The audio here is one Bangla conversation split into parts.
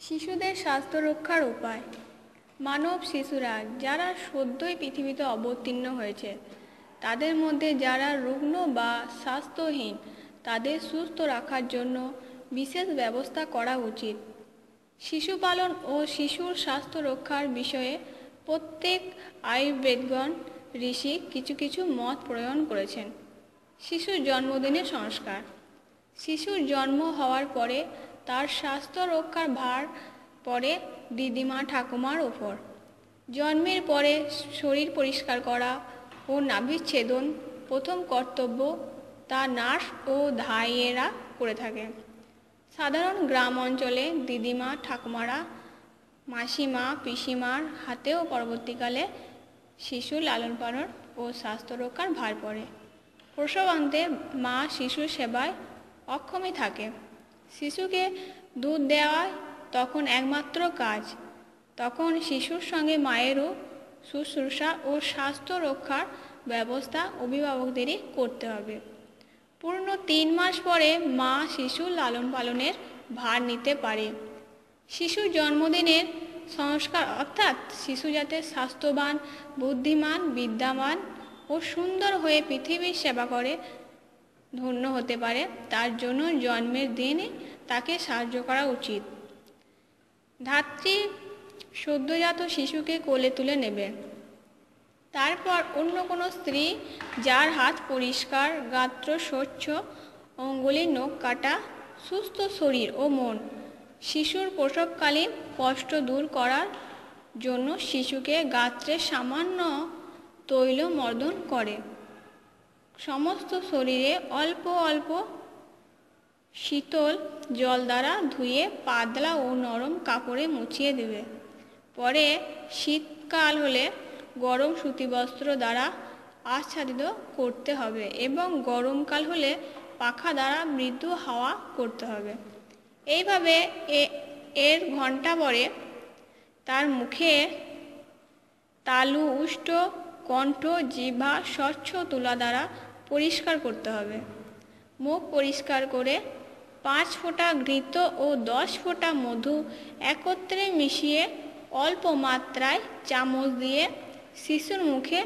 শিশুদের স্বাস্থ্য রক্ষার উপায়। মানব শিশুরা যারা সদ্যই পৃথিবীতে অবতীর্ণ হয়েছে তাদের মধ্যে যারা রুগ্ন বা স্বাস্থ্যহীন তাদের সুস্থ রাখার জন্য বিশেষ ব্যবস্থা করা উচিত। শিশু পালন ও শিশুর স্বাস্থ্য রক্ষার বিষয়ে প্রত্যেক আয়ুর্বেদগণ ঋষি কিছু কিছু মত প্রণয়ন করেছেন। শিশুর জন্মদিনের সংস্কার। শিশুর জন্ম হওয়ার পরে তার স্বাস্থ্য রক্ষার ভার পড়ে দিদিমা ঠাকুমার ওপর। জন্মের পরে শরীর পরিষ্কার করা ও নাভিচ্ছেদন প্রথম কর্তব্য, তা নার্স ও ধাইয়েরা করে থাকে। সাধারণ গ্রাম অঞ্চলে দিদিমা ঠাকুমারা মাসিমা পিসিমার হাতেও পরবর্তীকালে শিশুর লালন পালন ও স্বাস্থ্য রক্ষার ভার পড়ে। প্রসবান্তে মা শিশুর সেবায় অক্ষমই থাকে। শিশুকে দুধ দেওয়া তখন একমাত্র কাজ। তখন শিশুর সঙ্গে মায়েরও শুশ্রূষা ও স্বাস্থ্য রক্ষার ব্যবস্থা অভিভাবকদেরই করতে হবে। পূর্ণ 3 মাস পরে মা শিশুর লালন পালনের ভার নিতে পারে। শিশুর জন্মদিনের সংস্কার অর্থাৎ শিশু যাতে স্বাস্থ্যবান, বুদ্ধিমান, বিদ্যামান ও সুন্দর হয়ে পৃথিবীর সেবা করে ধন্য হতে পারে, তার জন্য জন্মের দিনে তাকে সাহায্য করা উচিত। ধাত্রী সদ্যজাত শিশুকে কোলে তুলে নেবে। তারপর অন্য কোনো স্ত্রী যার হাত পরিষ্কার, গাত্র স্বচ্ছ, অঙ্গুলি নখ কাটা, সুস্থ শরীর ও মন শিশুর প্রসবকালীন কষ্ট দূর করার জন্য শিশুকে গাত্রে সামান্য তৈল মর্দন করে সমস্ত শরীরে অল্প অল্প শীতল জল দ্বারা ধুয়ে পাতলা ও নরম কাপড়ে মুছিয়ে দেবে। পরে শীতকাল হলে গরম সুতিবস্ত্র দ্বারা আচ্ছাদিত করতে হবে এবং গরমকাল হলে পাখা দ্বারা মৃদু হাওয়া করতে হবে। এইভাবে এর ঘণ্টা পরে তার মুখে তালু, উষ্ঠ, কণ্ঠ, জিহ্বা স্বচ্ছ তুলা দ্বারা পরিষ্কার করতে হবে। মুখ পরিষ্কার করে 5 ফোঁটা ঘৃত ও 10 ফোঁটা মধু একত্রে মিশিয়ে অল্প মাত্রায় চামচ দিয়ে শিশুর মুখে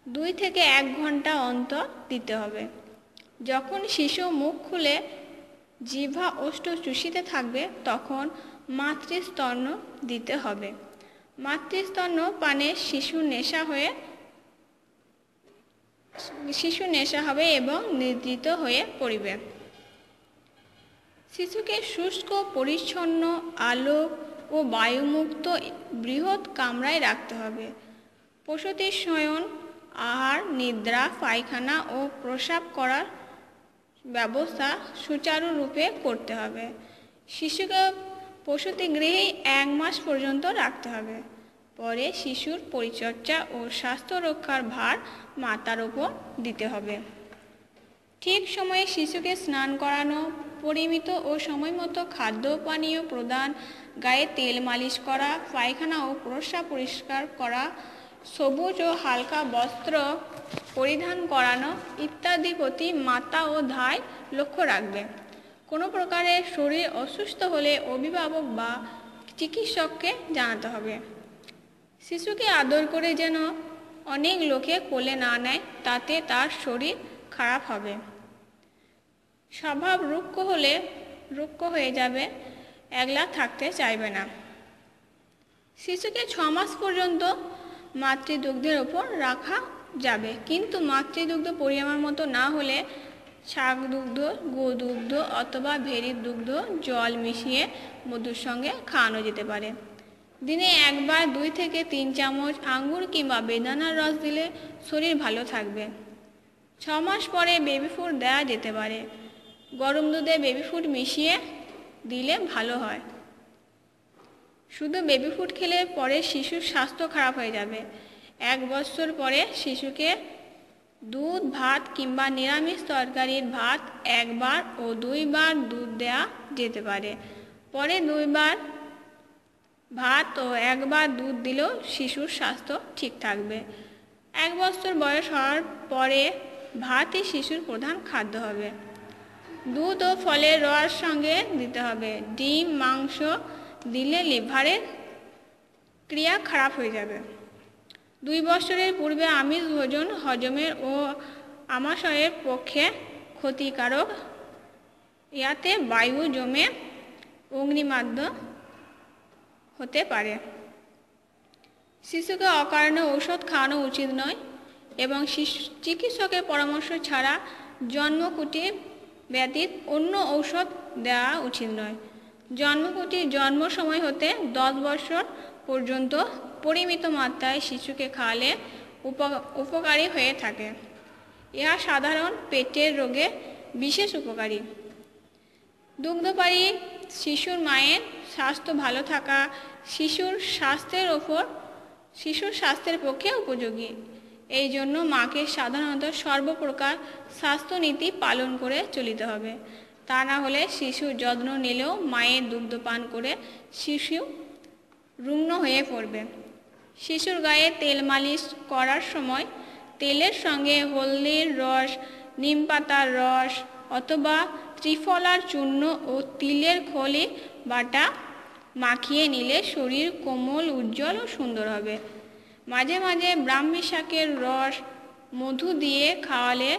2 থেকে 1 ঘন্টা অন্তর দিতে হবে। যখন শিশু মুখ খুলে জিহ্বা ওষ্ঠ চুষিতে থাকবে তখন মাতৃস্তন্য দিতে হবে। মাতৃস্তন্য পানে শিশু নেশা হবে এবং নিদ্রিত হয়ে পড়িবে। শিশুকে শুষ্ক, পরিচ্ছন্ন, আলো ও বায়ুমুক্ত বৃহৎ কামরায় রাখতে হবে। প্রসূতির শয়ন, আহার, নিদ্রা, পায়খানা ও প্রস্রাব করার ব্যবস্থা সুচারুরূপে করতে হবে। শিশুকে প্রসূতি গৃহেই 1 মাস পর্যন্ত রাখতে হবে। পরে শিশুর পরিচর্যা ও স্বাস্থ্য রক্ষার ভার মাতার ওপর দিতে হবে। ঠিক সময়ে শিশুকে স্নান করানো, পরিমিত ও সময়মতো খাদ্য পানীয় প্রদান, গায়ে তেল মালিশ করা, পায়খানা ও প্রস্রাব পরিষ্কার করা, সবুজ ও হালকা বস্ত্র পরিধান করানো ইত্যাদি প্রতি মাতা ও ধাই লক্ষ্য রাখবে। কোনো প্রকারে শরীর অসুস্থ হলে অভিভাবক বা চিকিৎসককে জানাতে হবে। শিশুকে আদর করে যেন অনেক লোকে কোলে না নেয়, তাতে তার শরীর খারাপ হবে। স্বভাব রুক্ষ হয়ে যাবে, একলা থাকতে চাইবে না। শিশুকে 6 মাস পর্যন্ত মাতৃদুগ্ধের ওপর রাখা যাবে, কিন্তু মাতৃদুগ্ধ পরিমাণ মতো না হলে শাক দুগ্ধ, গোদুগ্ধ অথবা ভেড়ির দুগ্ধ জল মিশিয়ে মধুর সঙ্গে খাওয়ানো যেতে পারে। দিনে একবার 2 থেকে 3 চামচ আঙ্গুর কিংবা বেদানার রস দিলে শরীর ভালো থাকবে। 6 মাস পরে বেবি ফুড দেওয়া যেতে পারে। গরম দুধে বেবি ফুড মিশিয়ে দিলে ভালো হয়। শুধু বেবি ফুড খেলে পরে শিশুর স্বাস্থ্য খারাপ হয়ে যাবে। 1 বছর পরে শিশুকে দুধ ভাত কিংবা নিরামিষ তরকারির ভাত 1 বার ও 2 বার দুধ দেওয়া যেতে পারে। পরে 2 বার ভাত ও 1 বার দুধ দিলেও শিশুর স্বাস্থ্য ঠিক থাকবে। 1 বছর বয়স হওয়ার পরে ভাতই শিশুর প্রধান খাদ্য হবে। দুধ ও ফলের রস সঙ্গে দিতে হবে। ডিম, মাংস দিলে লিভারের ক্রিয়া খারাপ হয়ে যাবে। 2 বছরের পূর্বে আমিষ ভোজন হজমের ও আমাশয়ের পক্ষে ক্ষতিকারক। ইয়াতে বায়ু জমে অগ্নিমাদ্য হতে পারে। শিশুকে অকারণে ঔষধ খাওয়ানো উচিত নয় এবং চিকিৎসকের পরামর্শ ছাড়া জন্মকুটি ব্যতীত অন্য ঔষধ দেওয়া উচিত নয়। জন্মকুটির জন্ম সময় হতে 10 বছর পর্যন্ত পরিমিত মাত্রায় শিশুকে খাওয়ালে উপকারী হয়ে থাকে। ইহা সাধারণ পেটের রোগে বিশেষ উপকারী। দুগ্ধপায়ী শিশুর মায়ের স্বাস্থ্য ভালো থাকা শিশুর স্বাস্থ্যের পক্ষে উপযোগী। এই জন্য মাকে সাধারণত সর্বপ্রকার স্বাস্থ্যনীতি পালন করে চলিতে হবে। তা না হলে শিশুর যত্ন নিলেও মায়ের দুগ্ধ পান করে শিশু রুগ্ন হয়ে পড়বে। শিশুর গায়ে তেল মালিশ করার সময় তেলের সঙ্গে হলদির রস, নিমপাতার রস অথবা ত্রিফলার চূর্ণ ও তিলের খোলি বাটা মাখিয়ে নিলে শরীর কোমল, উজ্জ্বল ও সুন্দর হবে। মাঝে মাঝে ব্রাহ্মী শাকের রস মধু দিয়ে খাওয়ালে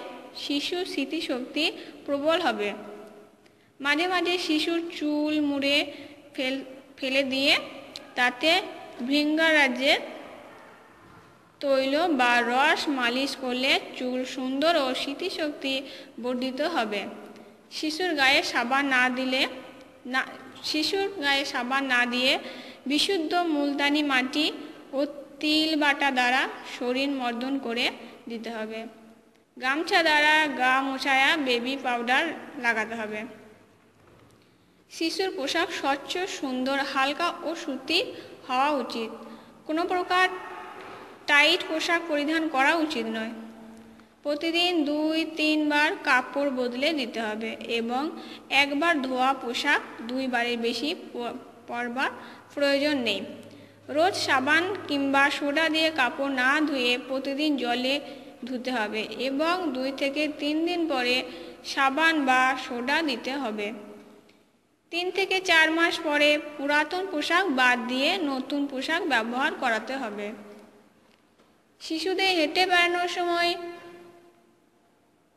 শিশুর স্মৃতিশক্তি প্রবল হবে। মাঝে মাঝে শিশুর চুল মুড়ে ফেলে দিয়ে তাতে ভৃঙ্গরাজের তৈল বা রস মালিশ করলে চুল সুন্দর ও স্মৃতিশক্তি বর্ধিত হবে। শিশুর গায়ে সাবান না দিয়ে বিশুদ্ধ মুলতানি মাটি ও তিল বাটা দ্বারা শরীর মর্দন করে দিতে হবে। গামছা দ্বারা গা মোছায়া বেবি পাউডার লাগাতে হবে। শিশুর পোশাক স্বচ্ছ, সুন্দর, হালকা ও সুতির হওয়া উচিত। কোনো প্রকার টাইট পোশাক পরিধান করা উচিত নয়। প্রতিদিন 2-3 বার কাপড় বদলে দিতে হবে এবং একবার ধোয়া পোশাক 2 বারের বেশি পরবার প্রয়োজন নেই। রোজ সাবান কিংবা সোডা দিয়ে কাপড় না ধুয়ে প্রতিদিন জলে ধুতে হবে এবং 2 থেকে 3 দিন পরে সাবান বা সোডা দিতে হবে। 3 থেকে 4 মাস পরে পুরাতন পোশাক বাদ দিয়ে নতুন পোশাক ব্যবহার করাতে হবে। শিশুদের হেঁটে বেড়ানোর সময়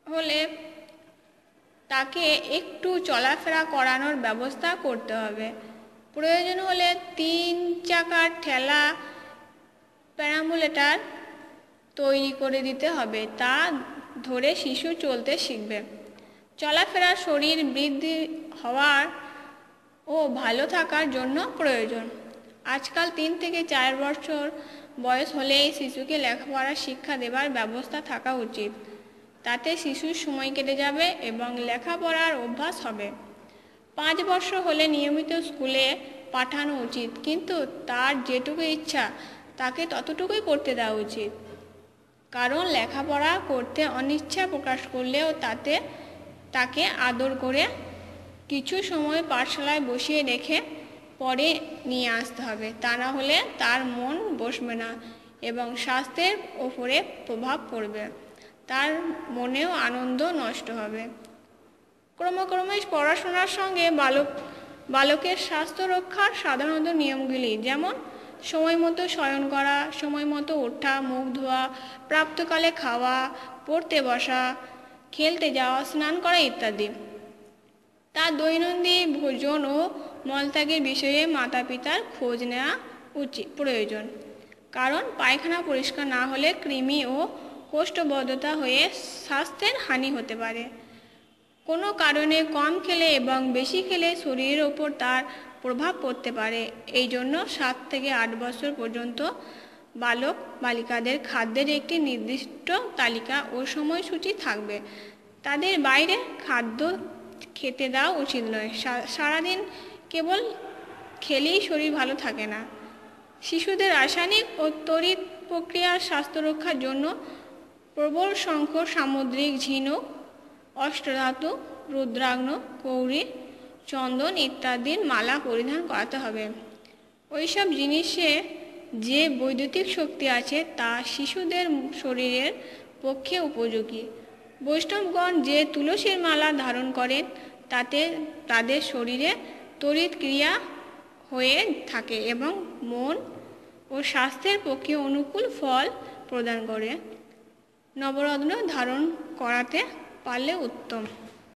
হলে তাকে একটু চলাফেরা করানোর ব্যবস্থা করতে হবে। প্রয়োজন হলে 3 চাকার ঠেলা প্যারাম্বুলেটর তৈরি করে দিতে হবে। তা ধরে শিশু চলতে শিখবে। চলাফেরা শরীর বৃদ্ধি হওয়ার ও ভালো থাকার জন্য প্রয়োজন। আজকাল 3 থেকে 4 বছর বয়স হলেই শিশুকে লেখাপড়ার শিক্ষা দেবার ব্যবস্থা থাকা উচিত। তাতে শিশুর সময় কেটে যাবে এবং লেখাপড়ার অভ্যাস হবে। 5 বছর হলে নিয়মিত স্কুলে পাঠানো উচিত, কিন্তু তার যেটুকু ইচ্ছা তাকে ততটুকুই করতে দেওয়া উচিত। কারণ লেখাপড়া করতে অনিচ্ছা প্রকাশ করলেও তাকে আদর করে কিছু সময় পাঠশালায় বসিয়ে রেখে পরে নিয়ে আসতে হবে। তা না হলে তার মন বসবে না এবং স্বাস্থ্যের ওপরে প্রভাব পড়বে। তার মনেও আনন্দ নষ্ট হবে। ক্রমে পড়াশোনার সঙ্গে বালকের স্বাস্থ্য রক্ষার সাধারণত নিয়মগুলি যেমন সময় মতো শয়ন করা, সময় মতো ওঠা, মুখ ধোয়া, প্রাপ্তকালে খাওয়া, পড়তে বসা, খেলতে যাওয়া, স্নান করা ইত্যাদি। তার দৈনন্দিন ভোজন ও মলত্যাগের বিষয়ে মাতা পিতার খোঁজ নেওয়া প্রয়োজন। কারণ পায়খানা পরিষ্কার না হলে কৃমি ও কোষ্ঠবদ্ধতা হয়ে স্বাস্থ্যের হানি হতে পারে। কোনো কারণে কম খেলে এবং বেশি খেলে শরীরের ওপর তার প্রভাব পড়তে পারে। এই জন্য 7 থেকে 8 বছর পর্যন্ত বালক বালিকাদের খাদ্যের একটি নির্দিষ্ট তালিকা ও সময়সূচি থাকবে। তাদের বাইরে খাদ্য খেতে দেওয়া উচিত নয়। সারাদিন কেবল খেলেই শরীর ভালো থাকে না। শিশুদের রাসায়নিক ও তড়িৎ প্রক্রিয়ার স্বাস্থ্য রক্ষার জন্য প্রবল সংখ্যক সামুদ্রিক ঝিনুক, অষ্টধাতু, রুদ্রাগ্ন, কৌরি, চন্দন ইত্যাদির মালা পরিধান করাতে হবে। ওইসব জিনিসে যে বৈদ্যুতিক শক্তি আছে তা শিশুদের শরীরের পক্ষে উপযোগী। বৈষ্ণবগণ যে তুলসীর মালা ধারণ করেন তাতে তাদের শরীরে তড়িৎ ক্রিয়া হয়ে থাকে এবং মন ও স্বাস্থ্যের পক্ষে অনুকূল ফল প্রদান করে। নবরত্ন ধারণ করাতে পারলে উত্তম।